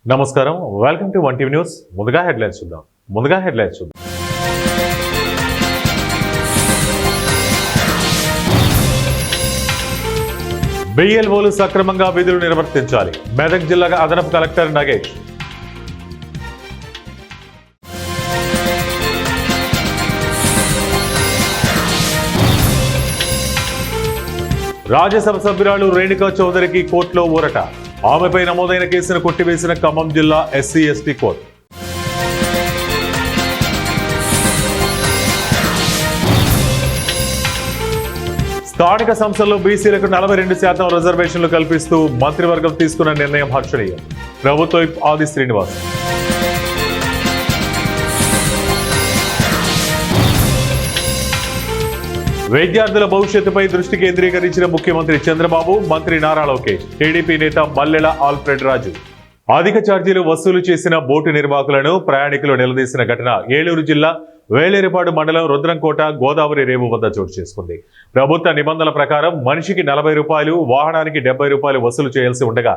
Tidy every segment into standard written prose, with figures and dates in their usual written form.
నమస్కారం, welcome to one TV news. ముందుగా headlines చూద్దాం. బిఎల్ఓలు సక్రమంగా విధులు నిర్వర్తించాలి. మెదక్ జిల్లా అదనపు కలెక్టర్ నగేష్. రాజ్యసభ సభ్యురాలు రేణుకా చౌదరికి కోర్టులో ఊరట. ఆమెపై నమోదైన కేసును కొట్టివేసిన ఖమ్మం జిల్లా ఎస్సీ ఎస్టీ కోర్టు. స్థానిక సంస్థల్లో బీసీలకు 42% రిజర్వేషన్లు కల్పిస్తూ మంత్రివర్గం తీసుకున్న నిర్ణయం హర్షణీయం. ప్రభుత్వ విప్ ఆది శ్రీనివాస్. విద్యార్థుల భవిష్యత్తుపై దృష్టి కేంద్రీకరించిన ముఖ్యమంత్రి చంద్రబాబు, మంత్రి నారా లోకేష్, టీడీపీ నేత మల్లెల ఆల్ఫ్రెడ్ రాజు. అధిక ఛార్జీలు వసూలు చేసిన బోటు నిర్వాహకులను ప్రయాణికులు నిలదీసిన ఘటన ఏలూరు జిల్లా వేలేరుపాడు మండలం రుద్రంకోట గోదావరి రేవు వద్ద చోటు చేసుకుంది. ప్రభుత్వ నిబంధనల ప్రకారం మనిషికి 40 రూపాయలు, వాహనానికి 70 రూపాయలు వసూలు చేయాల్సి ఉండగా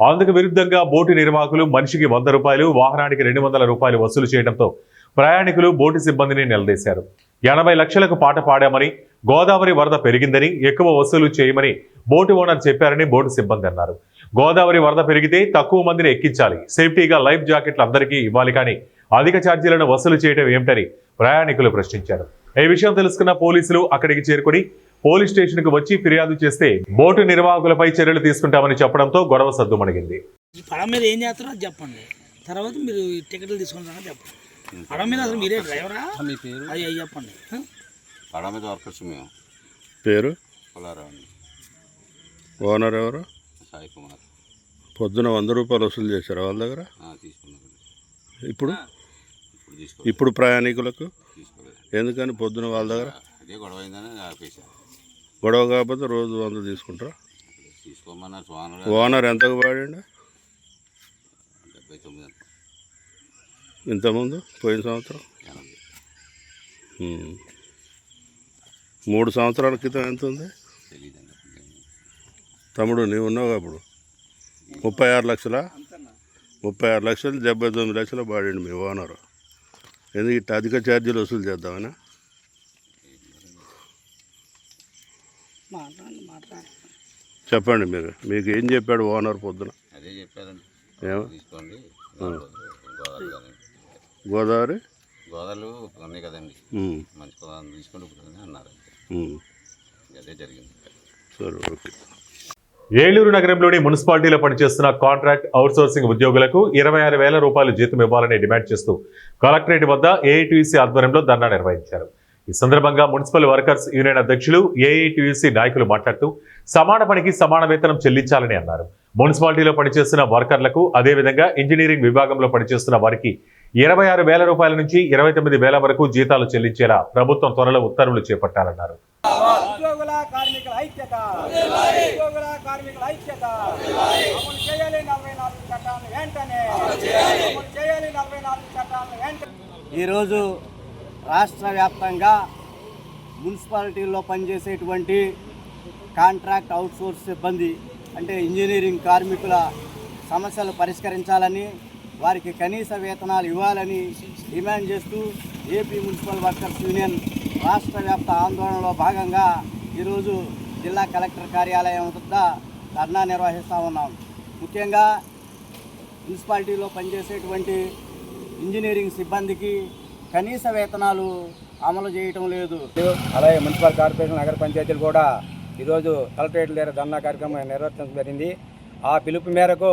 అందుకు విరుద్ధంగా బోటు నిర్వాహకులు మనిషికి 100 రూపాయలు, వాహనానికి 200 రూపాయలు వసూలు చేయడంతో ప్రయాణికులు బోటు సిబ్బందిని నిలదీశారు. 80 లక్షలకు పాట పాడామని, గోదావరి వరద పెరిగిందని, ఎక్కువ వసూలు చేయమని బోటు ఓనర్ చెప్పారని బోటు సిబ్బంది అన్నారు. గోదావరి వరద పెరిగితే తక్కువ మందిని ఎక్కించాలి, సేఫ్టీగా లైఫ్ జాకెట్లు అందరికీ ఇవ్వాలి, కానీ అధిక ఛార్జీలను వసూలు చేయడం ఏమిటని ప్రయాణికులు ప్రశ్నించారు. ఈ విషయం తెలుసుకున్న పోలీసులు అక్కడికి చేరుకుని పోలీస్ స్టేషన్ కు వచ్చి ఫిర్యాదు చేస్తే బోటు నిర్వాహకులపై చర్యలు తీసుకుంటామని చెప్పడంతో గొడవ సద్దుమణిగింది. పడవ మీద ఏం చేస్తారో అది చెప్పండి, తర్వాత మీరు టికెట్లు తీసుకుంటారని చెప్పండి. పడవ మీద అసలు మీరే డ్రైవరా? మీ పేరు అది చెప్పండి. పడవ మీద వర్కర్స్ మేము. పేరు పొలారావు. ఓనర్ ఎవరు? సాయి కుమార్. పొద్దున 100 రూపాయలు వసూలు చేశారు వాళ్ళ దగ్గర. తీసుకున్నాం. ఇప్పుడు ప్రయాణికులకు తీసుకోలేదు. ఎందుకని పొద్దున వాళ్ళ దగ్గర అదే గొడవ అయిందని ఆపేశారు. గొడవ కాకపోతే రోజు 100 తీసుకుంటారా? తీసుకోమన్నారు. ఓనర్ ఎంతకు పాడిండు 79. ఇంతకుముందు పోయిన సంవత్సరం 80. 3 సంవత్సరాల క్రితం ఎంత ఉంది? తెలియదండి. తమ్ముడు నీవు ఉన్నావు అప్పుడు 36 లక్షలా? 36 లక్షలు 79 లక్షలు పాడిండు మీ ఓనరు. ఎందుకు ఇట్లా అధిక ఛార్జీలు వసూలు చేద్దామనా? చెప్పండి, మీకు ఏం చెప్పాడు ఓనర్ పొద్దున? అదే చెప్పారండి, ఏమో తీసుకోండి. గోదావరి ఉన్నాయి కదండి, మంచి గోదావరి తీసుకొని అన్నారు. అదే జరిగింది. సరే, ఓకే. ఏలూరు నగరంలోని మున్సిపాలిటీలో పనిచేస్తున్న కాంట్రాక్ట్ అవుట్సోర్సింగ్ ఉద్యోగులకు 26,000 రూపాయలు జీతం ఇవ్వాలని డిమాండ్ చేస్తూ కలెక్టరేట్ వద్ద ఏఐటీయూసీ ఆధ్వర్యంలో ధర్నా నిర్వహించారు. ఈ సందర్భంగా మున్సిపల్ వర్కర్స్ యూనియన్ అధ్యక్షులు, ఏఐటీయూసీ నాయకులు మాట్లాడుతూ సమాన పనికి సమాన వేతనం చెల్లించాలని అన్నారు. మున్సిపాలిటీలో పనిచేస్తున్న వర్కర్లకు, అదేవిధంగా ఇంజనీరింగ్ విభాగంలో పనిచేస్తున్న వారికి 26,000 రూపాయల నుంచి 29,000 వరకు జీతాలు చెల్లించేలా ప్రభుత్వం త్వరలో ఉత్తర్వులు చేపట్టాలన్నారు. ఉద్యోగుల కార్మికుల ఐక్యత, ఉద్యోగుల కార్మికుల ఐక్యత. అమలు చేయాలి 44 చట్టాలను వెంటనే, అమలు చేయాలి 44 చట్టాలను వెంటనే. ఈరోజు రాష్ట్ర వ్యాప్తంగా మున్సిపాలిటీల్లో పనిచేసేటువంటి కాంట్రాక్ట్ అవుట్సోర్స్ సిబ్బంది, అంటే ఇంజనీరింగ్ కార్మికుల సమస్యలు పరిష్కరించాలని, వారికి కనీస వేతనాలు ఇవ్వాలని డిమాండ్ చేస్తూ ఏపీ మున్సిపల్ వర్కర్స్ యూనియన్ రాష్ట్ర వ్యాప్త ఆందోళనలో భాగంగా ఈరోజు జిల్లా కలెక్టర్ కార్యాలయం వద్ద ధర్నా నిర్వహిస్తూ ఉన్నాం. ముఖ్యంగా మున్సిపాలిటీలో పనిచేసేటువంటి ఇంజనీరింగ్ సిబ్బందికి కనీస వేతనాలు అమలు చేయటం లేదు. అలాగే మున్సిపల్ కార్పొరేషన్, నగర పంచాయతీలు కూడా ఈరోజు కలెక్టరేట్ దగ్గర ధర్నా కార్యక్రమం నిర్వర్తించడం జరిగింది. ఆ పిలుపు మేరకు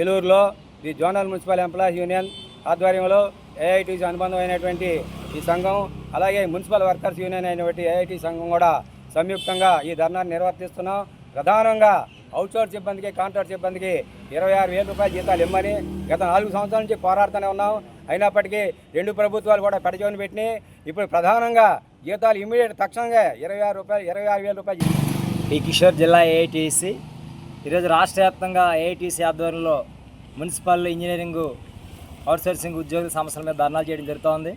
ఏలూరులో the zonal municipal employees union ఆధ్వర్యంలో ఏఐటీసీ అనుబంధమైనటువంటి ఈ సంఘం, అలాగే మున్సిపల్ వర్కర్స్ యూనియన్ అయినటువంటి ఏఐటీ సంఘం కూడా సంయుక్తంగా ఈ ధర్నాన్ని నిర్వర్తిస్తున్నాం. ప్రధానంగా అవుట్సోర్స్ సిబ్బందికి, కాంట్రాక్ట్ సిబ్బందికి 26,000 రూపాయల జీతాలు ఇమ్మని గత 4 సంవత్సరాల నుంచి పోరాడుతూనే ఉన్నాం. అయినప్పటికీ 2 ప్రభుత్వాలు కూడా పెడచోని పెట్టినాయి. ఇప్పుడు ప్రధానంగా జీతాలు ఇమ్మీడియట్ తక్షణంగా 26,000 రూపాయలు. ఈ కిషోర్ జిల్లా ఏఐటీసీ ఈరోజు రాష్ట్ర వ్యాప్తంగా ఏఐటీసీ ఆధ్వర్యంలో మున్సిపల్ ఇంజనీరింగ్ అవుట్సోర్సింగ్ ఉద్యోగుల సమస్యల మీద ధర్నాలు చేయడం జరుగుతోంది.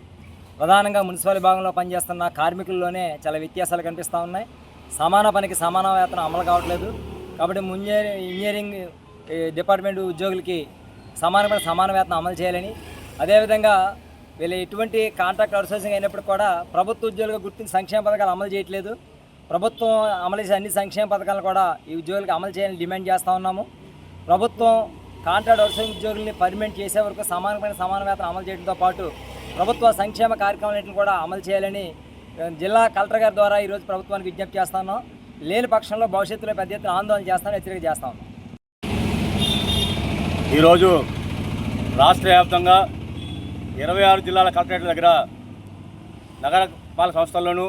ప్రధానంగా మున్సిపల్ విభాగంలో పనిచేస్తున్న కార్మికుల్లోనే చాలా వ్యత్యాసాలు కనిపిస్తూ ఉన్నాయి. సమాన పనికి సమాన వేతనం అమలు కావట్లేదు. కాబట్టి ఇంజనీరింగ్ డిపార్ట్మెంట్ ఉద్యోగులకి సమాన వేతనం అమలు చేయాలని, అదేవిధంగా వీళ్ళు ఎటువంటి కాంట్రాక్ట్ అవుట్సోర్సింగ్ అయినప్పుడు కూడా ప్రభుత్వ ఉద్యోగులుగా గుర్తించి సంక్షేమ పథకాలు అమలు చేయట్లేదు. ప్రభుత్వం అమలు చేసే అన్ని సంక్షేమ పథకాలను కూడా ఈ ఉద్యోగులకు అమలు చేయాలని డిమాండ్ చేస్తూ ఉన్నాము. ప్రభుత్వం కాంట్రాక్ట్ అవుట్సోర్సింగ్ ఉద్యోగుల్ని పర్మనెంట్ చేసే వరకు సమాన వేతనం అమలు చేయడంతో పాటు ప్రభుత్వ సంక్షేమ కార్యక్రమాలను కూడా అమలు చేయాలని జిల్లా కలెక్టర్ గారి ద్వారా ఈరోజు ప్రభుత్వానికి విజ్ఞప్తి చేస్తున్నాం. లేని పక్షంలో భవిష్యత్తులో పెద్ద ఎత్తున ఆందోళన చేస్తామని హెచ్చరిక చేస్తా ఉన్నాం. ఈరోజు రాష్ట్ర వ్యాప్తంగా 26 జిల్లాల కలెక్టరేట్ల దగ్గర నగర పాలక సంస్థల్లోనూ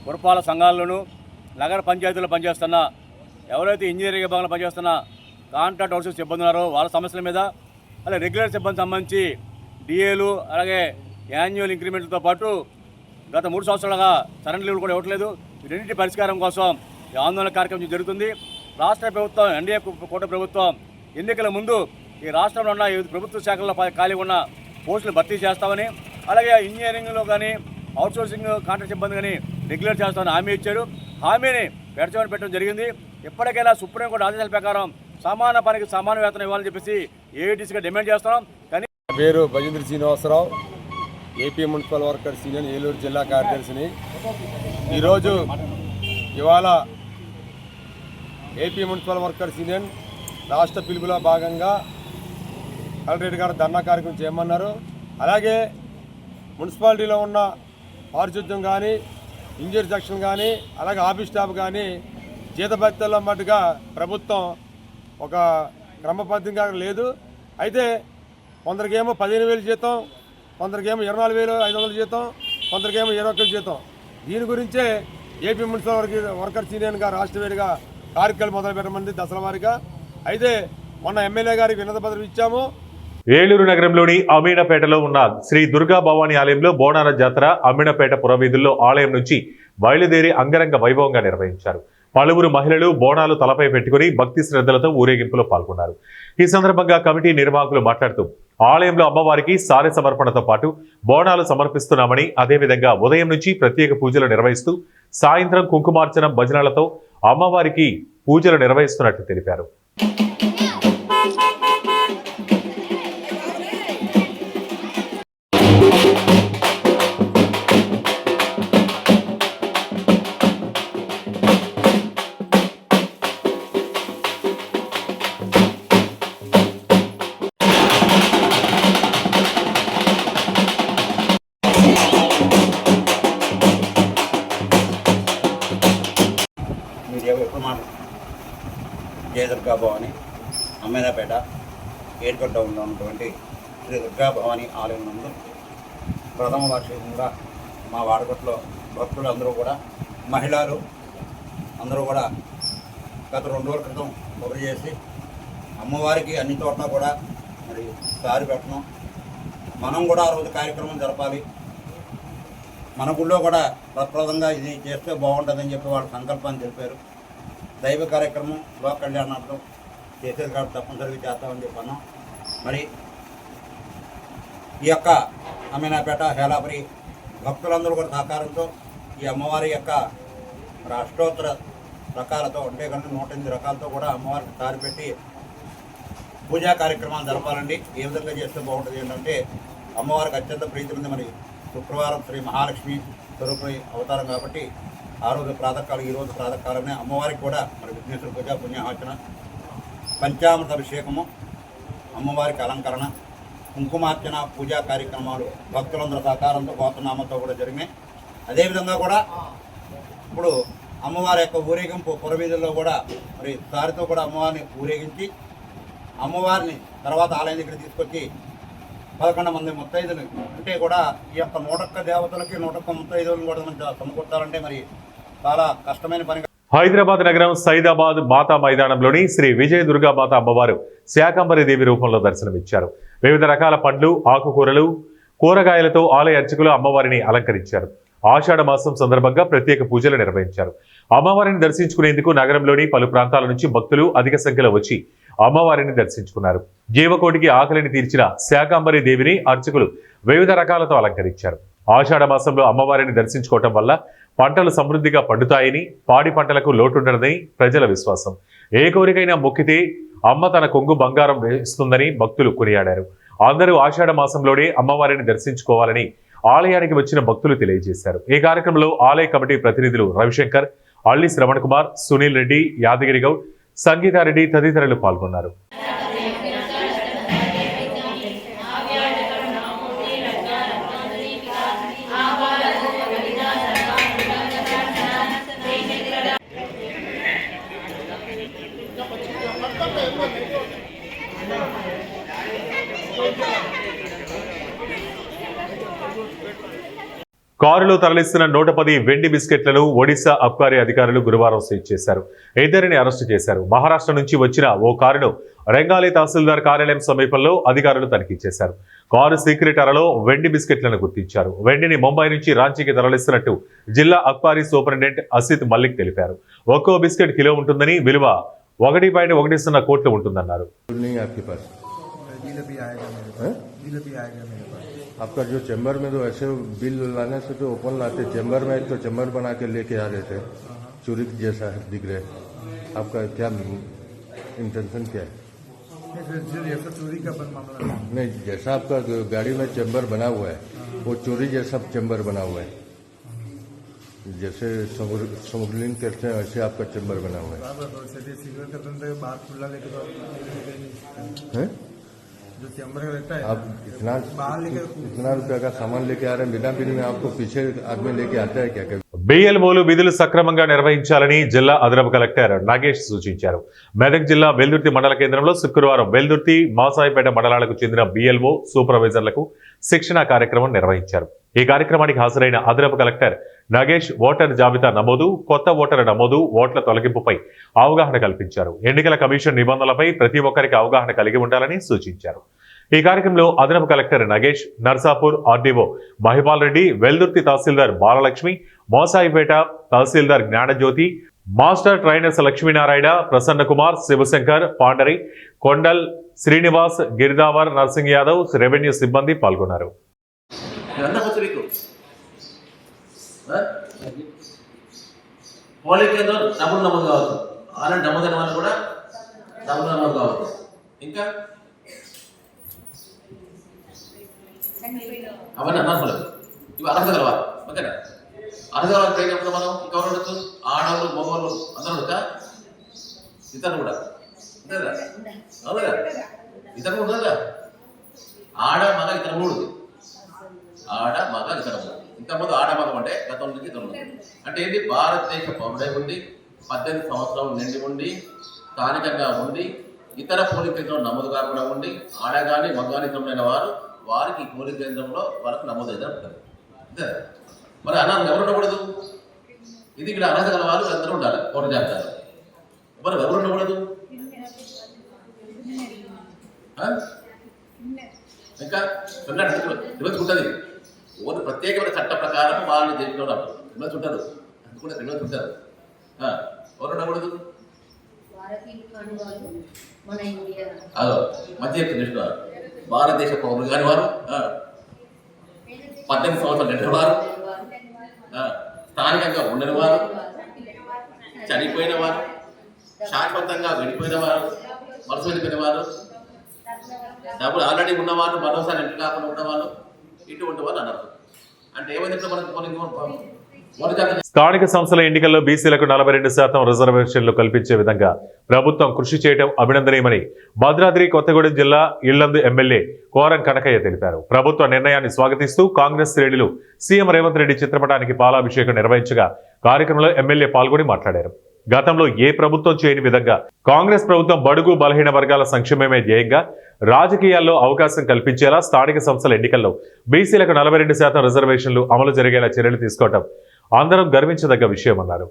పురపాలక సంఘాల్లోనూ నగర పంచాయతీల్లో పనిచేస్తున్న ఎవరైతే ఇంజనీరింగ్ విభాగంలో పనిచేస్తున్న కాంట్రాక్ట్ అవుట్సోర్సింగ్ సిబ్బంది ఉన్నారో వాళ్ళ సమస్యల మీద, అలాగే రెగ్యులర్ సిబ్బంది సంబంధించి డిఏలు, అలాగే యాన్యువల్ ఇంక్రిమెంట్లతో పాటు గత 3 సంవత్సరాలుగా సరెండర్ లీవ్లు కూడా ఇవ్వట్లేదు. ఈ రెండింటి పరిష్కారం కోసం ఈ ఆందోళన కార్యక్రమం జరుగుతుంది. రాష్ట్ర ప్రభుత్వం, ఎన్డీఏ కూటమి ప్రభుత్వం ఎన్నికల ముందు ఈ రాష్ట్రంలో ఉన్న ప్రభుత్వ శాఖల్లో ఖాళీ ఉన్న పోస్టులు భర్తీ చేస్తామని, అలాగే ఇంజనీరింగ్లో కానీ అవుట్సోర్సింగ్ కాంట్రాక్ట్ సిబ్బంది కానీ రెగ్యులర్ చేస్తామని హామీ ఇచ్చారు. హామీని పెడచమని పెట్టడం జరిగింది. ఎప్పటికైనా సుప్రీంకోర్టు ఆదేశాల ప్రకారం సమాన పనికి సమాన వేతనం ఇవ్వాలని చెప్పేసి ఏఐటీసీగా డిమాండ్ చేస్తున్నాం. కానీ పేరు Bhajendra Srinivasa Rao, AP municipal workers union Eluru జిల్లా కార్యదర్శిని. ఈరోజు ఇవాళ ఏపీ మున్సిపల్ వర్కర్స్ యూనియన్ రాష్ట్ర పిలుపులో భాగంగా కలెక్టరేట్ గారు ధర్నా కార్యక్రమం చేయమన్నారు. అలాగే మున్సిపాలిటీలో ఉన్న పారిశుద్ధ్యం కానీ, ఇంజనీర్ సెక్షన్ కానీ, అలాగే ఆఫీస్ స్టాఫ్ కానీ జీతభత్యాల మట్టుగా ప్రభుత్వం ఒక క్రమబద్ధంగా లేదు. అయితే కొందరికేమో 15,000 జీతం, కొందరికేమో 24,500 జీతం, కొందరికేమో 21,000 జీతం. దీని గురించే ఏపీ మున్సిపల్ వర్కర్స్ యూనియన్గా రాష్ట్ర వేడిగా కార్యక్రమాలు మొదలు పెట్టమంది దశల వారీగా. అయితే మొన్న ఎమ్మెల్యే గారికి వినతి పత్రం ఇచ్చాము. ఏలూరు నగరంలోని అమీనపేటలో ఉన్న శ్రీ దుర్గా భవానీ ఆలయంలో బోనాల జాతర అమీనపేట పురవీధుల్లో ఆలయం నుంచి బయలుదేరి అంగరంగ వైభవంగా నిర్వహించారు. పలువురు మహిళలు బోనాలు తలపై పెట్టుకుని భక్తి శ్రద్ధలతో ఊరేగింపులో పాల్గొన్నారు. ఈ సందర్భంగా కమిటీ నిర్వాహకులు మాట్లాడుతూ ఆలయంలో అమ్మవారికి సారె సమర్పణతో పాటు బోనాలు సమర్పిస్తున్నామని, అదేవిధంగా ఉదయం నుంచి ప్రత్యేక పూజలు నిర్వహిస్తూ సాయంత్రం కుంకుమార్చన భజనలతో అమ్మవారికి పూజలు నిర్వహిస్తున్నట్లు తెలిపారు. జయ దుర్గా భవాని అమ్మేనపేట ఏడుకొండ ఉన్నటువంటి శ్రీ దుర్గా భవాని ఆలయం నందు ప్రథమ వార్షికంగా మా వాడకొట్లో భక్తులు అందరూ కూడా, మహిళలు అందరూ కూడా గత 2 రోజుల క్రితం కొబ్బరి చేసి అమ్మవారికి అన్ని చోట్ల కూడా మరి సారి పెట్టడం, మనం కూడా ఆ రోజు కార్యక్రమం జరపాలి, మన గుళ్ళో కూడా ప్రప్రదంగా ఇది చేస్తే బాగుంటుందని చెప్పి వాళ్ళ సంకల్పాన్ని తెలిపారు. దైవ కార్యక్రమం లోక కళ్యాణార్థం చేసేది కాబట్టి తప్పనిసరిగా చేస్తామని చెప్పాను. మరి ఈ యొక్క అమీనాపేట హేలాపురి భక్తులందరూ కూడా సహకారంతో ఈ అమ్మవారి యొక్క అష్టోత్తర రకాలతో, అంటే కనుక 108 రకాలతో కూడా అమ్మవారికి సారిపెట్టి పూజా కార్యక్రమాలు జరపాలండి. ఏ విధంగా చేస్తే బాగుంటుంది ఏంటంటే, అమ్మవారికి అత్యంత ప్రీతి ఉంది. మరి శుక్రవారం శ్రీ మహాలక్ష్మి స్వరూపి అవతారం కాబట్టి ఆ రోజు ప్రాతకాలం, ఈ రోజు ప్రాతకాలమే అమ్మవారికి కూడా మరి విఘ్నేశ్వర పూజ, పుణ్యాహవచన, పంచామృత అభిషేకము, అమ్మవారికి అలంకరణ, కుంకుమార్చన పూజా కార్యక్రమాలు భక్తులందరూ సహకారంతో గోత్రనామంతో కూడా జరిగినాయి. అదేవిధంగా కూడా ఇప్పుడు అమ్మవారి యొక్క ఊరేగింపు పురవీధుల్లో కూడా మరి సారితో కూడా అమ్మవారిని ఊరేగించి అమ్మవారిని తర్వాత ఆలయం దగ్గర తీసుకొచ్చి 11 మంది ముత్తైదులు, అంటే కూడా ఈ యొక్క 101 దేవతలకి 101 ముత్తైదులను కూడా మనం సమకూర్చాలంటే మరి చాలా కష్టమైన పని. హైదరాబాద్ నగరం సైదాబాద్ మాతా మైదానంలోని శ్రీ విజయ దుర్గా మాత అమ్మవారు శాకంబరి దేవి రూపంలో దర్శనమిచ్చారు. వివిధ రకాల పండ్లు, ఆకుకూరలు, కూరగాయలతో ఆలయ అర్చకులు అమ్మవారిని అలంకరించారు. ఆషాఢ మాసం సందర్భంగా ప్రత్యేక పూజలు నిర్వహించారు. అమ్మవారిని దర్శించుకునేందుకు నగరంలోని పలు ప్రాంతాల నుంచి భక్తులు అధిక సంఖ్యలో వచ్చి అమ్మవారిని దర్శించుకున్నారు. జీవకోటికి ఆకలిని తీర్చిన శాకంబరి దేవిని అర్చకులు వివిధ రకాలతో అలంకరించారు. ఆషాఢ మాసంలో అమ్మవారిని దర్శించుకోవటం వల్ల పంటలు సమృద్ధిగా పండుతాయని, పాడి పంటలకు లోటుండదని ప్రజల విశ్వాసం. ఏ కోరికైనా మొక్కితే అమ్మ తన కొంగు బంగారం వేస్తుందని భక్తులు కొనియాడారు. అందరూ ఆషాఢ మాసంలోనే అమ్మవారిని దర్శించుకోవాలని ఆలయానికి వచ్చిన భక్తులు తెలియజేశారు. ఈ కార్యక్రమంలో ఆలయ కమిటీ ప్రతినిధులు రవిశంకర్, అల్లి శ్రవణ్ కుమార్, సునీల్ రెడ్డి, యాదగిరి గౌడ్, సంగీతారెడ్డి తదితరులు పాల్గొన్నారు. కారులో తరలిస్తున్న 110 వెండి బిస్కెట్లను ఒడిశా అబ్కారీ అధికారులు గురువారం సీజ్ చేశారు. ఇద్దరిని అరెస్టు చేశారు. మహారాష్ట్ర నుంచి వచ్చిన ఓ కారును రంగాలి తహసీల్దార్ కార్యాలయం సమీపంలో అధికారులు తనిఖీ చేశారు. కారు సీక్రెట్ అరలో వెండి బిస్కెట్లను గుర్తించారు. వెండిని ముంబై నుంచి రాంచీకి తరలిస్తున్నట్టు జిల్లా అబ్కారీ సూపరింటెండెంట్ అసిత్ మల్లిక్ తెలిపారు. ఒక్కో బిస్కెట్ కిలో ఉంటుందని, విలువ 1.10 కోట్లు ఉంటుందన్నారు. आपका जो चैम्बर में तो ऐसे बिल लाने से तो ओपन लाते, चैम्बर में तो चैम्बर बना के लेके आ रहे थे, चोरी जैसा दिख रहे. आपका क्या इंटेंशन क्या है? चोरी का मामला नहीं, जैसा आपका गाड़ी में चैम्बर बना हुआ है वो चोरी जैसा चैम्बर बना हुआ है. जैसे स्मगलिंग करते हैं वैसे आपका चैम्बर बना हुआ सिगरेट का धंधा बाहर खुला लेकर जो चैम्बर का रहता है. आप इतना रुपया का सामान लेके आ रहे हैं बिना बिल में, आपको पीछे आदमी लेके आता है क्या? బిఎల్ఓలు విధులు సక్రమంగా నిర్వహించాలని జిల్లా అదనపు కలెక్టర్ నాగేష్ సూచించారు. మెదక్ జిల్లా వెల్దుర్తి మండల కేంద్రంలో శుక్రవారం వెల్దుర్తి, మాసాయిపేట మండలాలకు చెందిన బిఎల్ఓ సూపర్వైజర్లకు శిక్షణా కార్యక్రమం నిర్వహించారు. ఈ కార్యక్రమానికి హాజరైన అదనపు కలెక్టర్ నాగేష్ ఓటర్ జాబితా నమోదు, కొత్త ఓటర్ల నమోదు, ఓట్ల తొలగింపుపై అవగాహన కల్పించారు. ఎన్నికల కమిషన్ నిబంధనలపై ప్రతి ఒక్కరికి అవగాహన కలిగి ఉండాలని సూచించారు. ఈ కార్యక్రమంలో అదనపు collector Nagesh, Narsapur RDO Mahipal Reddy, Veldurthi tahsildar Balalakshmi, Mosaipet tahsildar Gnanajyothi, master trainers Lakshminarayana, Prasanna Kumar, Shivashankar, Pandari, Kondal, Srinivas, girdawar, Narsing Yadav, revenue సిబ్బంది పాల్గొన్నారు. పోలింగ్ కేంద్రం డబ్బులు నమోదు కావచ్చు, ఆల్రెడీ నమోదైన వాళ్ళు కూడా డబ్బులు నమోదు కావచ్చు. ఇంకా అవన్నీ అన్నారు ఇవి అర్హత గలవారు. ఓకేనా? అర్హత గలవారు పోయినప్పుడు మనం ఇంకెవరు ఉండొచ్చు? ఆడవాళ్ళు, మగవాళ్ళు అందరూ ఉండొచ్చా? ఇతరులు కూడా ఉంటుందా? అవునుగా, ఇతరులు ఉంటుందా? ఆడ మగ ఇతర మూడు, ఆడ మగ ఇతర మూడు. ఇంతకుముందు ఆడ మగం అంటే గతం నుంచి ఇతరులు అంటే ఏంటి? భారతదేశ పౌరుడై ఉండి 18 సంవత్సరాలు నిండి ఉండి స్థానికంగా ఉండి ఇతర పోలింగ్ కేంద్రంలో నమోదు కాకుండా ఉండి ఆడగాని మగగాని ఇతరులైన వారు వారికి పోలింగ్ కేంద్రంలో వాళ్ళకు నమోదైతే ఉంటుంది. అంతే. మరి అనాథ ఎవరు ఉండకూడదు? ఇది ఇక్కడ అర్హత గల వాళ్ళు అందరూ ఉండాలి ఓటర్ జాబితాలో. మరి ఎవరు ఉండకూడదు? ఇంకా రివర్స్ ఉంటుంది. ఓటు ప్రత్యేకమైన చట్ట ప్రకారం వాళ్ళు జైల్లో రివర్స్ ఉంటారు, అందుకుంటే రివర్స్ ఉంటారు. ఎవరు ఉండకూడదు? అదో మధ్య చెప్తుంది, భారతదేశ పౌరులు కాని వారు, 18 సంవత్సరాలు నిండిన వారు, స్థానికంగా ఉండని వారు, చనిపోయిన వారు, శాశ్వతంగా వెళ్ళిపోయిన వారు, వలస వెళ్ళిపోయిన వారు, డబ్బులు ఆల్రెడీ ఉన్నవారు, మరోసారి ఇంటి కాకుండా ఉన్నవాళ్ళు, ఇటువంటి వాళ్ళు అన్నారు. అంటే ఏమైందంటే మనకు స్థానిక సంస్థల ఎన్నికల్లో బీసీలకు 42% రిజర్వేషన్లు కల్పించే విధంగా ప్రభుత్వం కృషి చేయడం అభినందనీయమని భద్రాద్రి కొత్తగూడెం జిల్లా ఇల్లందు ఎమ్మెల్యే కోరం కనకయ్య తెలిపారు. ప్రభుత్వ నిర్ణయాన్ని స్వాగతిస్తూ కాంగ్రెస్ శ్రేణులు సీఎం రేవంత్ రెడ్డి చిత్రపటానికి పాలాభిషేకం నిర్వహించగా కార్యక్రమంలో ఎమ్మెల్యే పాల్గొని మాట్లాడారు. గతంలో ఏ ప్రభుత్వం చేయని విధంగా కాంగ్రెస్ ప్రభుత్వం బడుగు బలహీన వర్గాల సంక్షేమమే ధ్యేయంగా రాజకీయాల్లో అవకాశం కల్పించేలా స్థానిక సంస్థల ఎన్నికల్లో బీసీలకు 42% రిజర్వేషన్లు అమలు జరిగేలా చర్యలు తీసుకోవడం అందరం గర్వించదగ్గ విషయమన్నారు.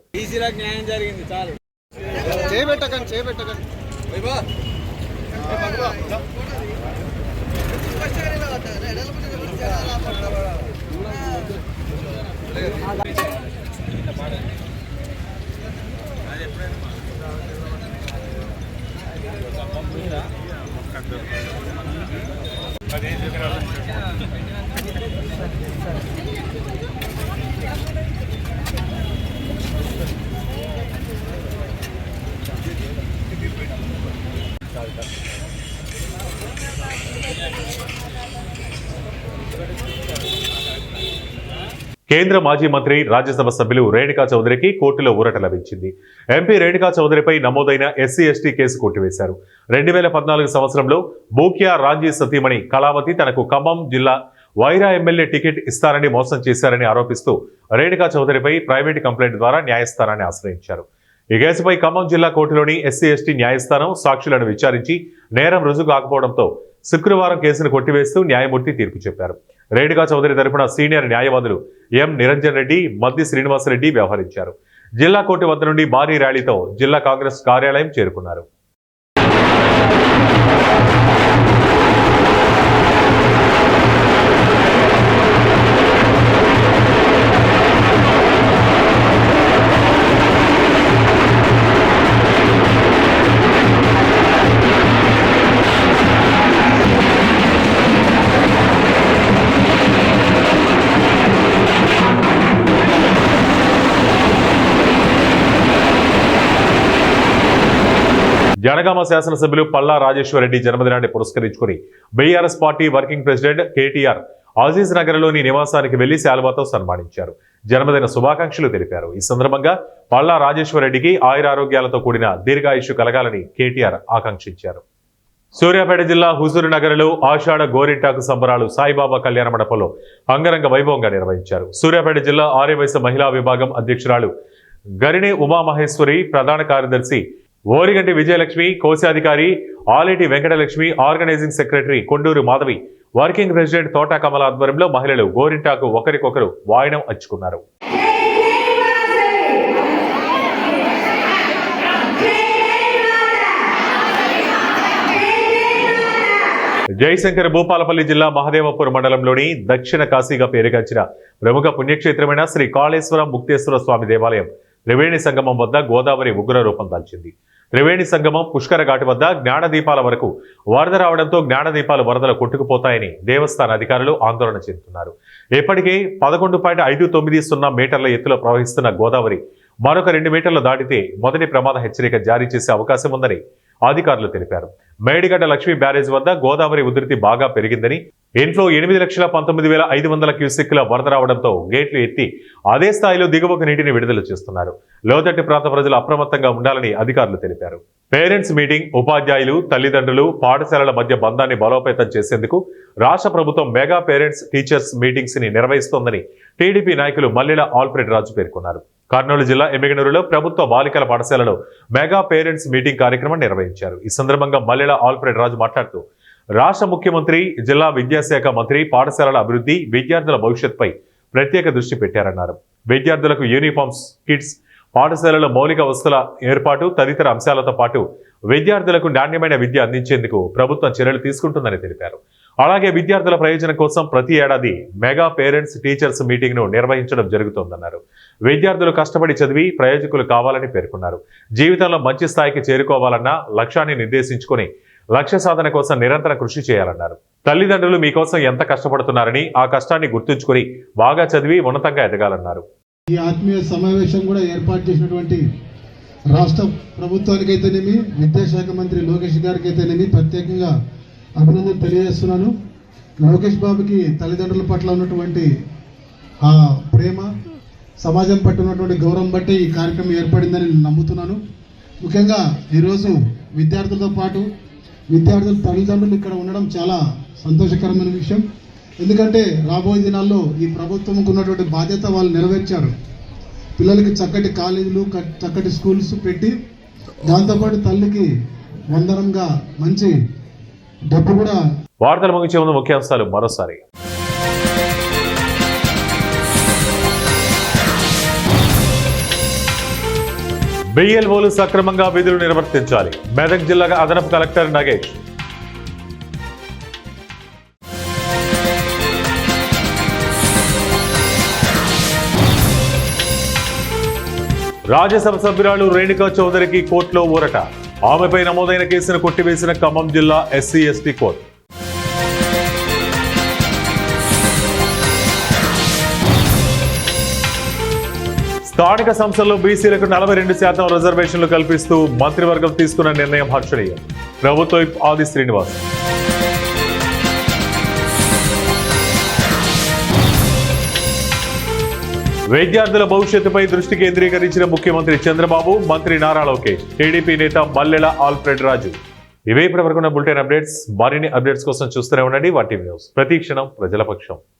కేంద్ర మాజీ మంత్రి రాజ్యసభ సభ్యులు రేణుకా చౌదరికి కోర్టులో ఊరట లభించింది. ఎంపీ రేణుకా చౌదరిపై నమోదైన ఎస్సీ/ఎస్టీ కేసు కొట్టివేశారు. 2014 సంవత్సరంలో బూక్యా రాంజీ సతీమణి కళావతి తనకు ఖమ్మం జిల్లా వైరా ఎమ్మెల్యే టికెట్ ఇస్తారని మోసం చేశారని ఆరోపిస్తూ రేణుకా చౌదరిపై ప్రైవేటు కంప్లైంట్ ద్వారా న్యాయస్థానాన్ని ఆశ్రయించారు. ఈ కేసుపై ఖమ్మం జిల్లా కోర్టులోని ఎస్సీ/ఎస్టీ న్యాయస్థానం సాక్షులను విచారించి నేరం రుజువు కాకపోవడంతో శుక్రవారం కేసును కొట్టివేస్తూ న్యాయమూర్తి తీర్పు చెప్పారు. రేణుకా చౌదరి తరపున సీనియర్ న్యాయవాదులు ఎం నిరంజన్ రెడ్డి, మద్ది శ్రీనివాసరెడ్డి వ్యవహరించారు. జిల్లా కోర్టు వద్ద నుండి భారీ ర్యాలీతో జిల్లా కాంగ్రెస్ కార్యాలయం చేరుకున్నారు. జనగామ శాసనసభ్యులు పల్లా రాజేశ్వరరెడ్డి జన్మదినాన్ని పురస్కరించుకుని BRS party working president KTR Aziz నగర్లోని నివాసానికి వెళ్లి శాలువాతో సన్మానించారు. జన్మదిన శుభాకాంక్షలు తెలిపారు. ఈ సందర్భంగా పల్లా రాజేశ్వరరెడ్డికి ఆయురారోగ్యాలతో కూడిన దీర్ఘాయుష్యు కలగాలని కేటీఆర్ ఆకాంక్షించారు. సూర్యాపేట జిల్లా హుజూర్ నగర్లో ఆషాఢ గోరింటాకు సంబరాలు సాయిబాబా కళ్యాణ మండపంలో అంగరంగ వైభవంగా నిర్వహించారు. సూర్యాపేట జిల్లా ఆర్యవైశ్య మహిళా విభాగం అధ్యక్షురాలు గరిణి ఉమామహేశ్వరి, ప్రధాన కార్యదర్శి ఓరిగంటి విజయలక్ష్మి, కోశాధికారి Aleti Venkatalakshmi, organising secretary Konduru Madhavi, working president Thota Kamala ఆధ్వర్యంలో మహిళలు గోరింటాకు ఒకరికొకరు వాయనం అచ్చుకున్నారు. జయశంకర్ భూపాలపల్లి జిల్లా మహదేవపూర్ మండలంలోని దక్షిణ కాశీగా పేరుగాంచిన ప్రముఖ పుణ్యక్షేత్రమైన శ్రీ కాళేశ్వరం ముక్తేశ్వర స్వామి దేవాలయం త్రివేణి సంగమం వద్ద గోదావరి ఉగ్ర రూపం దాల్చింది. త్రివేణి సంగమం పుష్కర ఘాటు వద్ద జ్ఞానదీపాల వరకు వరద రావడంతో జ్ఞానదీపాలు వరదలు కొట్టుకుపోతాయని దేవస్థాన అధికారులు ఆందోళన చెందుతున్నారు. ఇప్పటికే 11.590 మీటర్ల ఎత్తులో ప్రవహిస్తున్న గోదావరి మరొక 2 మీటర్లు దాటితే మొదటి ప్రమాద హెచ్చరిక జారీ చేసే అవకాశం ఉందని అధికారులు తెలిపారు. మేడిగడ్డ లక్ష్మీ బ్యారేజ్ వద్ద గోదావరి ఉధృతి బాగా పెరిగిందని, ఇన్ఫ్లో 8,19,500 క్యూసెక్కుల వరద రావడంతో గేట్లు ఎత్తి అదే స్థాయిలో దిగువకు నీటిని విడుదల చేస్తున్నారు. లోతట్టు ప్రాంత ప్రజలు అప్రమత్తంగా ఉండాలని అధికారులు తెలిపారు. పేరెంట్స్ మీటింగ్, ఉపాధ్యాయులు, తల్లిదండ్రులు, పాఠశాలల మధ్య బంధాన్ని బలోపేతం చేసేందుకు రాష్ట్ర ప్రభుత్వం మెగా పేరెంట్స్ టీచర్స్ మీటింగ్స్ ని నిర్వహిస్తోందని టీడీపీ నాయకులు మల్లెల ఆల్ఫ్రెడ్ రాజు పేర్కొన్నారు. కర్నూలు జిల్లా ఎమ్మిగనూరులో ప్రభుత్వ బాలికల పాఠశాలలో మెగా పేరెంట్స్ మీటింగ్ కార్యక్రమం నిర్వహించారు. ఈ సందర్భంగా మల్లెల ఆల్ఫ్రెడ్ రాజు మాట్లాడుతూ రాష్ట్ర ముఖ్యమంత్రి, జిల్లా విద్యాశాఖ మంత్రి పాఠశాలల అభివృద్ధి, విద్యార్థుల భవిష్యత్తుపై ప్రత్యేక దృష్టి పెట్టారన్నారు. విద్యార్థులకు యూనిఫామ్స్, కిట్స్, పాఠశాలలో మౌలిక వసతుల ఏర్పాటు తదితర అంశాలతో పాటు విద్యార్థులకు నాణ్యమైన విద్య అందించేందుకు ప్రభుత్వం చర్యలు తీసుకుంటుందని తెలిపారు. అలాగే విద్యార్థుల ప్రయోజనం కోసం ప్రతి ఏడాది మెగా పేరెంట్స్ టీచర్స్ మీటింగ్ ను నిర్వహించడం జరుగుతోందన్నారు. విద్యార్థులు కష్టపడి చదివి ప్రయోజకులు కావాలని పేర్కొన్నారు. జీవితంలో మంచి స్థాయికి చేరుకోవాలన్న లక్ష్యాన్ని నిర్దేశించుకొని లక్ష్య సాధన కోసం నిరంతరం కృషి చేయాలన్నారు. తల్లిదండ్రులు మీకోసం ఎంత కష్టపడుతున్నారని ఆ కష్టాన్ని గుర్తుంచుకొని బాగా చదివి ఉన్నతంగా ఎదగాలన్నారు. ఈ ఆత్మీయ సమావేశం కూడా ఏర్పాటు చేసినటువంటి రాష్ట్ర ప్రభుత్వానికైతేనేమి, విద్యాశాఖ మంత్రి లోకేష్ గారికి అయితేనేమి ప్రత్యేకంగా అభినందన తెలియజేస్తున్నాను. లోకేష్ బాబుకి తల్లిదండ్రుల పట్ల ఉన్నటువంటి ఆ ప్రేమ, సమాజం పట్ల ఉన్నటువంటి గౌరవం బట్టి ఈ కార్యక్రమం ఏర్పడిందని నేను నమ్ముతున్నాను. ముఖ్యంగా ఈరోజు విద్యార్థులతో పాటు విద్యార్థుల తల్లిదండ్రులు ఇక్కడ ఉండడం చాలా సంతోషకరమైన విషయం. ఎందుకంటే రాబోయే దినాల్లో ఈ ప్రభుత్వంకు ఉన్నటువంటి బాధ్యత వాళ్ళు నెరవేర్చారు. పిల్లలకి చక్కటి కాలేజీలు, చక్కటి స్కూల్స్ పెట్టి దాంతోపాటు తల్లికి వందనంగా మంచి డబ్బు కూడా. వార్తలు ముగించే ముందు ముఖ్యాంశాలు మరోసారి. బిఎల్ఓలు సక్రమంగా విధులు నిర్వర్తించాలి. మెదక్ జిల్లా అదనపు కలెక్టర్ నగేష్. రాజ్యసభ సభ్యురాలు రేణుకా చౌదరికి కోర్టులో ఊరట. ఆమెపై నమోదైన కేసును కొట్టివేసిన ఖమ్మం జిల్లా ఎస్సీ/ఎస్టీ కోర్టు. స్థానిక సంస్థల్లో బీసీలకు 42% రిజర్వేషన్లు కల్పిస్తూ మంత్రివర్గం తీసుకున్న నిర్ణయం హర్షణీయం. ప్రభుత్వ విప్ ఆది శ్రీనివాస్. విద్యార్థుల భవిష్యత్తుపై దృష్టి కేంద్రీకరించిన ముఖ్యమంత్రి చంద్రబాబు, మంత్రి నారా లోకేష్, టీడీపీ నేత మల్లెల ఆల్ఫ్రెడ్ రాజు. ఇవే ఇప్పటివరకు ఉన్న బులెటిన్ అప్డేట్స్. మరిన్ని అప్డేట్స్ కోసం చూస్తూనే ఉండండి వాటి న్యూస్. ప్రతి క్షణం ప్రజల పక్షం.